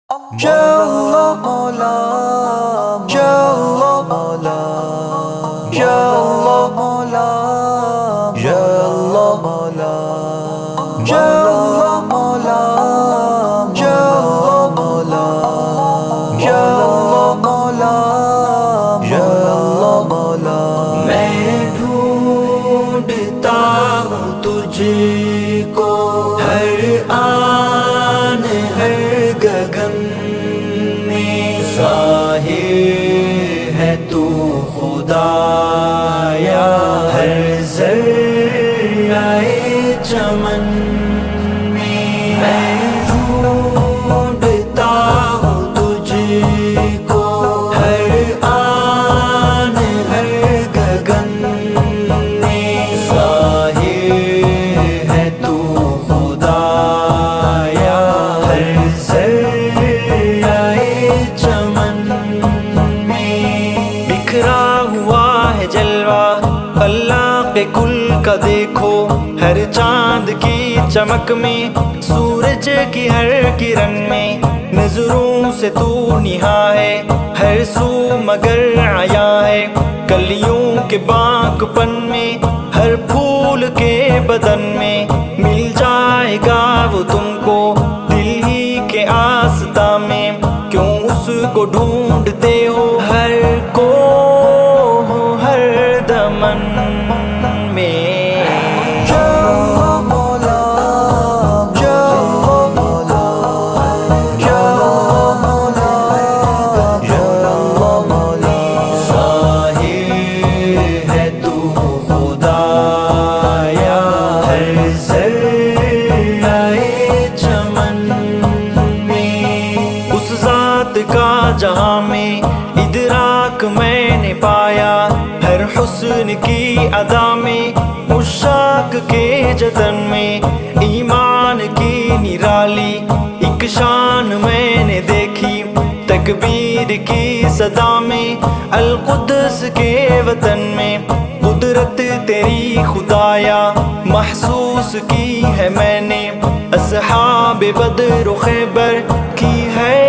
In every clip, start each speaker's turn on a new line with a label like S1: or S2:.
S1: Ya Allah Mawla, Ya Allah Mawla, Ya Allah Mawla, Ya Allah Mawla, Ya Allah Mawla, Ya Allah Mawla, Ya Allah Mawla, Ya Allah Mawla. میں ڈھونڈتا ہوں تجھے کو ہر آن ہر گگن میں، ظاہر ہے تو خدایا ہر ذرۂ چمن میں ڈھونڈتا ہوں تجھے کو ہر آن ہر گگن میں، ظاہر ہے تو خدایا ہر ذرۂ چمن میں، بکھرا ہوا ہے جلوہ خلاق کل کا دیکھو، ہر چاند کی چمک میں، سورج کی ہر کرن میں، نظروں سے تو نہا ہے ہر سو مگر آیا ہے، کلیوں کے باغ پن میں، ہر پھول کے بدن میں، مل جائے گا وہ تم کو دل ہی کے آستہ میں، کیوں اس کو ڈھونڈتے ہو ہر کو ہر دمن میں۔ یا اللہ مولا، یا اللہ مولا، یا اللہ مولا، یا اللہ مولا، ظاہر ہے تو خدایا ہر ذرۂ چمن میں، اس ذات کا جہاں میں ادراک میں نے پایا، ہر حسن کی ادا میں، عشاق کے جتن میں، ایمان کی نرالی ایک شان میں نے دیکھی، تکبیر کی صدا میں، القدس کے وطن میں، قدرت تیری خدایا محسوس کی ہے میں نے، اصحاب بدر و خیبر کی ہے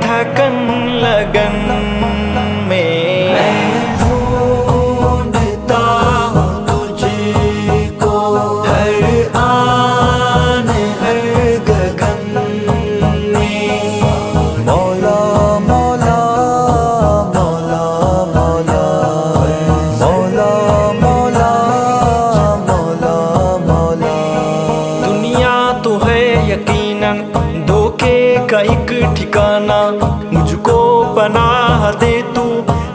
S1: تھکن لگن میں۔ ڈھونڈتا ہوں تجھے کو ہر آن ہر گگن میں، مولا مولا مولا مولا مولا مولا مولا مولا۔ دنیا تو ہے یقیناً دھوکے کا ایک ٹھکانہ، مجھ کو پناہ دے تو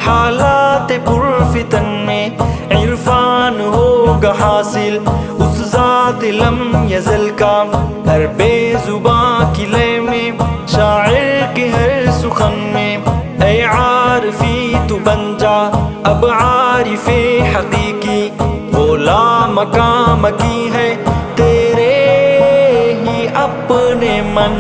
S1: حالات پرفتن میں، عرفان ہوگا حاصل اس ذات لم یزل کا، ہر بے زباں کی لے میں، شاعر کے ہر سخن میں، اے عارفی تو بن جا اب عارف حقیقی، وہ لامقام کی ہے تیرے ہی اپنے من